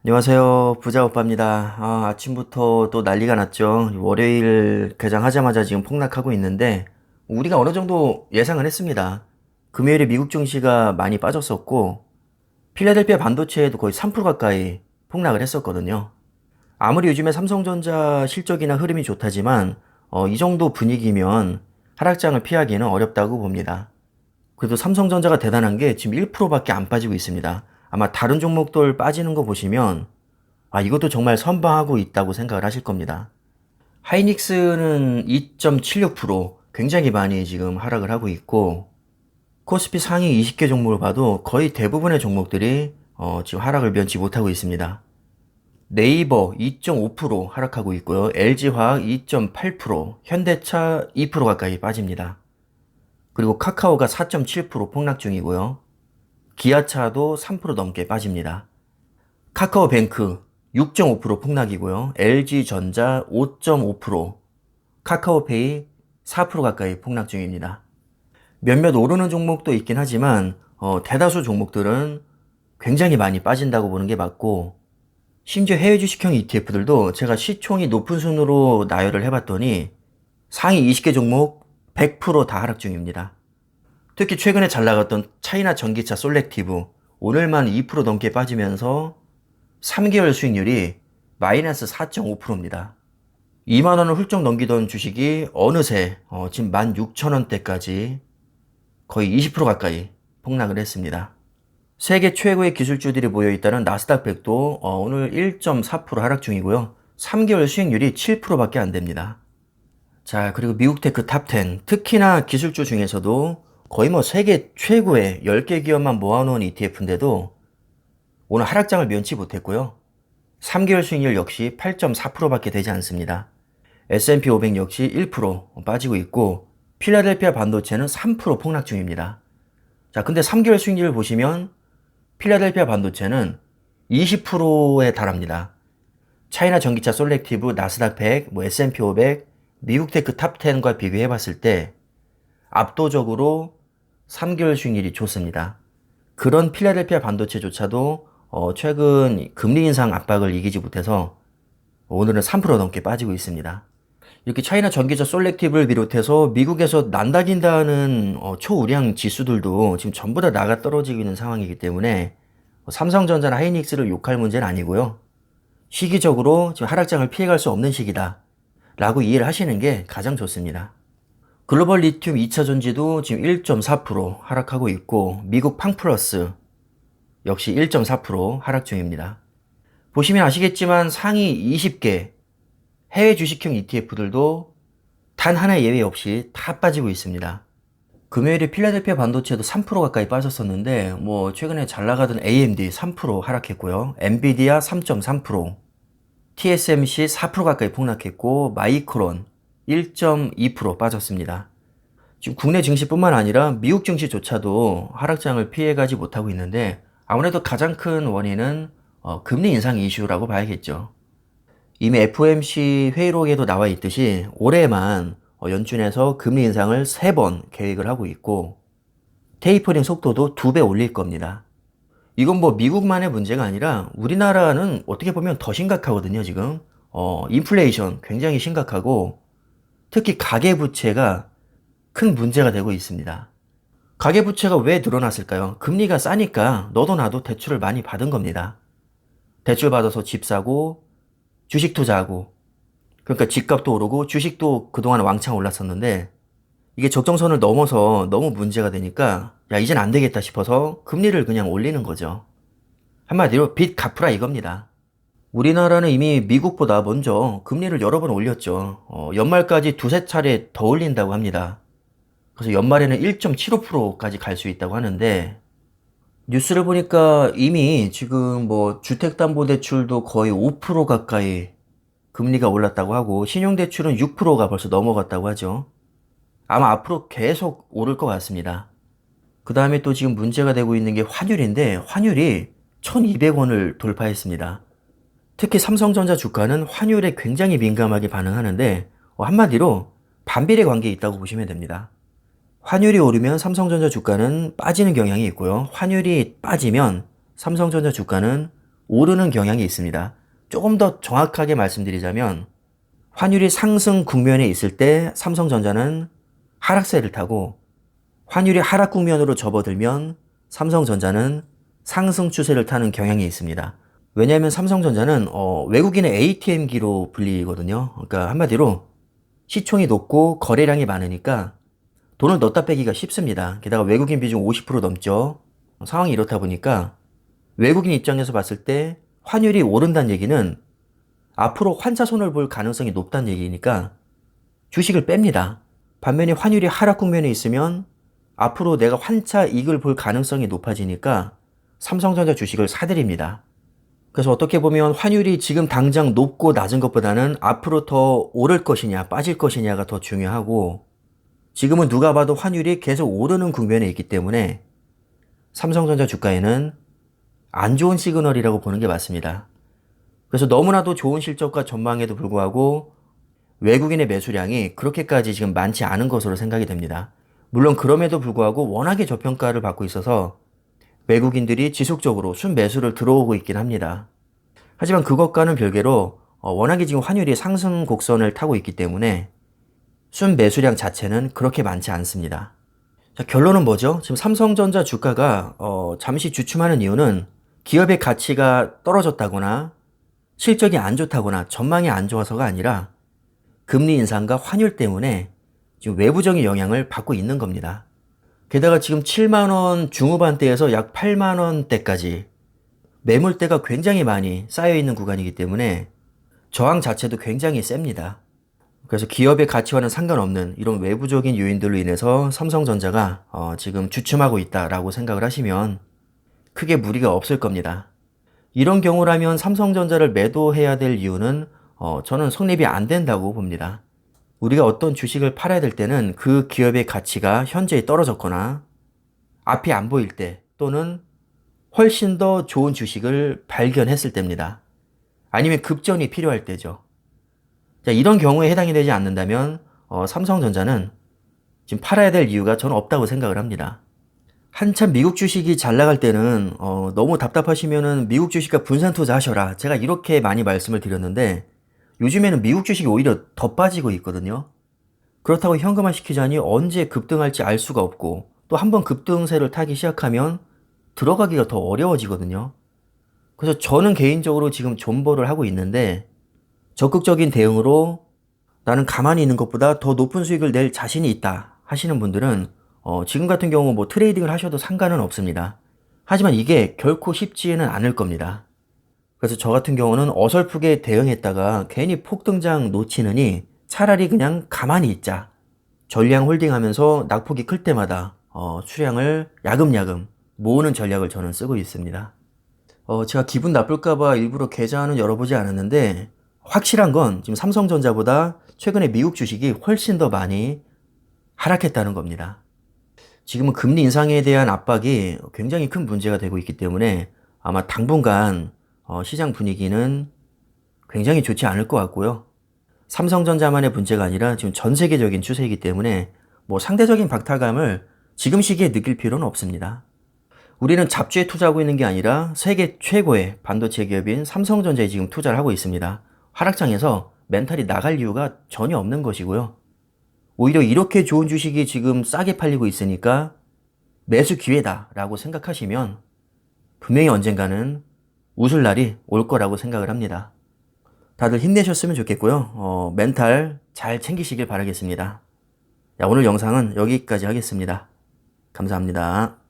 안녕하세요. 부자오빠입니다. 아침부터 또 난리가 났죠. 월요일 개장하자마자 지금 폭락하고 있는데, 우리가 어느 정도 예상은 했습니다. 금요일에 미국 증시가 많이 빠졌었고, 필라델피아 반도체에도 거의 3% 가까이 폭락을 했었거든요. 아무리 요즘에 삼성전자 실적이나 흐름이 좋다지만, 이 정도 분위기면 하락장을 피하기는 어렵다고 봅니다. 그래도 삼성전자가 대단한 게 지금 1%밖에 안 빠지고 있습니다. 아마 다른 종목들 빠지는 거 보시면 이것도 정말 선방하고 있다고 생각을 하실 겁니다. 하이닉스는 2.76% 굉장히 많이 지금 하락을 하고 있고 코스피 상위 20개 종목을 봐도 거의 대부분의 종목들이 지금 하락을 면치 못하고 있습니다. 네이버 2.5% 하락하고 있고요. LG화학 2.8%, 현대차 2% 가까이 빠집니다. 그리고 카카오가 4.7% 폭락 중이고요. 기아차도 3% 넘게 빠집니다. 카카오뱅크 6.5% 폭락이고요. LG전자 5.5%, 카카오페이 4% 가까이 폭락 중입니다. 몇몇 오르는 종목도 있긴 하지만 대다수 종목들은 굉장히 많이 빠진다고 보는 게 맞고 심지어 해외 주식형 ETF들도 제가 시총이 높은 순으로 나열을 해봤더니 상위 20개 종목 100%다 하락 중입니다. 특히 최근에 잘 나갔던 차이나 전기차 솔렉티브 오늘만 2% 넘게 빠지면서 3개월 수익률이 마이너스 4.5%입니다. 2만원을 훌쩍 넘기던 주식이 어느새 지금 16,000원대까지 거의 20% 가까이 폭락을 했습니다. 세계 최고의 기술주들이 모여있다는 나스닥 100도 오늘 1.4% 하락 중이고요. 3개월 수익률이 7%밖에 안 됩니다. 자, 그리고 미국 테크 탑10, 특히나 기술주 중에서도 거의 뭐 세계 최고의 10개 기업만 모아놓은 ETF인데도 오늘 하락장을 면치 못했고요. 3개월 수익률 역시 8.4%밖에 되지 않습니다. S&P 500 역시 1% 빠지고 있고 필라델피아 반도체는 3% 폭락 중입니다. 자, 근데 3개월 수익률을 보시면 필라델피아 반도체는 20%에 달합니다. 차이나 전기차 솔렉티브, 나스닥 100, S&P 500, 미국 테크 탑10과 비교해 봤을 때 압도적으로 3개월 수익률이 좋습니다. 그런 필라델피아 반도체조차도 최근 금리 인상 압박을 이기지 못해서 오늘은 3% 넘게 빠지고 있습니다. 이렇게 차이나 전기차 솔렉티브를 비롯해서 미국에서 난다긴다는 초우량 지수들도 지금 전부 다 나가 떨어지고 있는 상황이기 때문에 삼성전자나 하이닉스를 욕할 문제는 아니고요. 시기적으로 지금 하락장을 피해갈 수 없는 시기다 라고 이해를 하시는 게 가장 좋습니다. 글로벌 리튬 2차 전지도 지금 1.4% 하락하고 있고 미국 팡플러스 역시 1.4% 하락 중입니다. 보시면 아시겠지만 상위 20개 해외 주식형 ETF들도 단 하나 예외 없이 다 빠지고 있습니다. 금요일에 필라델피아 반도체도 3% 가까이 빠졌었는데 최근에 잘 나가던 AMD 3% 하락했고요. 엔비디아 3.3%, TSMC 4% 가까이 폭락했고 마이크론 1.2% 빠졌습니다. 지금 국내 증시뿐만 아니라 미국 증시조차도 하락장을 피해가지 못하고 있는데 아무래도 가장 큰 원인은 금리 인상 이슈라고 봐야겠죠. 이미 FOMC 회의록에도 나와 있듯이 올해만 연준에서 금리 인상을 3번 계획을 하고 있고 테이퍼링 속도도 2배 올릴 겁니다. 이건 미국만의 문제가 아니라 우리나라는 어떻게 보면 더 심각하거든요, 지금. 인플레이션 굉장히 심각하고 특히 가계부채가 큰 문제가 되고 있습니다. 가계부채가 왜 늘어났을까요? 금리가 싸니까 너도 나도 대출을 많이 받은 겁니다. 대출 받아서 집 사고 주식 투자하고 그러니까 집값도 오르고 주식도 그동안 왕창 올랐었는데 이게 적정선을 넘어서 너무 문제가 되니까 야 이젠 안 되겠다 싶어서 금리를 그냥 올리는 거죠. 한마디로 빚 갚으라 이겁니다. 우리나라는 이미 미국보다 먼저 금리를 여러 번 올렸죠. 연말까지 두세 차례 더 올린다고 합니다. 그래서 연말에는 1.75%까지 갈 수 있다고 하는데 뉴스를 보니까 이미 지금 주택담보대출도 거의 5% 가까이 금리가 올랐다고 하고 신용대출은 6%가 벌써 넘어갔다고 하죠. 아마 앞으로 계속 오를 것 같습니다. 그 다음에 또 지금 문제가 되고 있는 게 환율인데 환율이 1200원을 돌파했습니다. 특히 삼성전자 주가는 환율에 굉장히 민감하게 반응하는데 한마디로 반비례 관계에 있다고 보시면 됩니다. 환율이 오르면 삼성전자 주가는 빠지는 경향이 있고요. 환율이 빠지면 삼성전자 주가는 오르는 경향이 있습니다. 조금 더 정확하게 말씀드리자면 환율이 상승 국면에 있을 때 삼성전자는 하락세를 타고 환율이 하락 국면으로 접어들면 삼성전자는 상승 추세를 타는 경향이 있습니다. 왜냐하면 삼성전자는 외국인의 ATM기로 불리거든요. 그러니까 한마디로 시총이 높고 거래량이 많으니까 돈을 넣었다 빼기가 쉽습니다. 게다가 외국인 비중 50% 넘죠. 상황이 이렇다 보니까 외국인 입장에서 봤을 때 환율이 오른다는 얘기는 앞으로 환차 손을 볼 가능성이 높다는 얘기니까 주식을 뺍니다. 반면에 환율이 하락 국면에 있으면 앞으로 내가 환차 이익을 볼 가능성이 높아지니까 삼성전자 주식을 사들입니다. 그래서 어떻게 보면 환율이 지금 당장 높고 낮은 것보다는 앞으로 더 오를 것이냐 빠질 것이냐가 더 중요하고, 지금은 누가 봐도 환율이 계속 오르는 국면에 있기 때문에 삼성전자 주가에는 안 좋은 시그널이라고 보는 게 맞습니다. 그래서 너무나도 좋은 실적과 전망에도 불구하고 외국인의 매수량이 그렇게까지 지금 많지 않은 것으로 생각이 됩니다. 물론 그럼에도 불구하고 워낙에 저평가를 받고 있어서 외국인들이 지속적으로 순매수를 들어오고 있긴 합니다. 하지만 그것과는 별개로 워낙에 지금 환율이 상승 곡선을 타고 있기 때문에 순매수량 자체는 그렇게 많지 않습니다. 자, 결론은 뭐죠? 지금 삼성전자 주가가 잠시 주춤하는 이유는 기업의 가치가 떨어졌다거나 실적이 안 좋다거나 전망이 안 좋아서가 아니라 금리 인상과 환율 때문에 지금 외부적인 영향을 받고 있는 겁니다. 게다가 지금 7만원 중후반대에서 약 8만원대까지 매물대가 굉장히 많이 쌓여있는 구간이기 때문에 저항 자체도 굉장히 셉니다. 그래서 기업의 가치와는 상관없는 이런 외부적인 요인들로 인해서 삼성전자가 지금 주춤하고 있다라고 생각을 하시면 크게 무리가 없을 겁니다. 이런 경우라면 삼성전자를 매도해야 될 이유는 저는 성립이 안 된다고 봅니다. 우리가 어떤 주식을 팔아야 될 때는 그 기업의 가치가 현저히 떨어졌거나 앞이 안 보일 때, 또는 훨씬 더 좋은 주식을 발견했을 때입니다. 아니면 급전이 필요할 때죠. 자, 이런 경우에 해당이 되지 않는다면 삼성전자는 지금 팔아야 될 이유가 저는 없다고 생각을 합니다. 한참 미국 주식이 잘 나갈 때는 너무 답답하시면은 미국 주식과 분산 투자하셔라, 제가 이렇게 많이 말씀을 드렸는데 요즘에는 미국 주식이 오히려 더 빠지고 있거든요. 그렇다고 현금화 시키자니 언제 급등할지 알 수가 없고, 또 한번 급등세를 타기 시작하면 들어가기가 더 어려워지거든요. 그래서 저는 개인적으로 지금 존버를 하고 있는데, 적극적인 대응으로 나는 가만히 있는 것보다 더 높은 수익을 낼 자신이 있다 하시는 분들은 지금 같은 경우 뭐 트레이딩을 하셔도 상관은 없습니다. 하지만 이게 결코 쉽지는 않을 겁니다. 그래서 저 같은 경우는 어설프게 대응했다가 괜히 폭등장 놓치느니 차라리 그냥 가만히 있자, 전량 홀딩하면서 낙폭이 클 때마다 수량을 야금야금 모으는 전략을 저는 쓰고 있습니다. 제가 기분 나쁠까봐 일부러 계좌는 열어보지 않았는데, 확실한 건 지금 삼성전자보다 최근에 미국 주식이 훨씬 더 많이 하락했다는 겁니다. 지금은 금리 인상에 대한 압박이 굉장히 큰 문제가 되고 있기 때문에 아마 당분간 시장 분위기는 굉장히 좋지 않을 것 같고요. 삼성전자만의 문제가 아니라 지금 전 세계적인 추세이기 때문에 뭐 상대적인 박탈감을 지금 시기에 느낄 필요는 없습니다. 우리는 잡주에 투자하고 있는 게 아니라 세계 최고의 반도체 기업인 삼성전자에 지금 투자를 하고 있습니다. 하락장에서 멘탈이 나갈 이유가 전혀 없는 것이고요. 오히려 이렇게 좋은 주식이 지금 싸게 팔리고 있으니까 매수 기회다라고 생각하시면 분명히 언젠가는 웃을 날이 올 거라고 생각을 합니다. 다들 힘내셨으면 좋겠고요. 멘탈 잘 챙기시길 바라겠습니다. 자, 오늘 영상은 여기까지 하겠습니다. 감사합니다.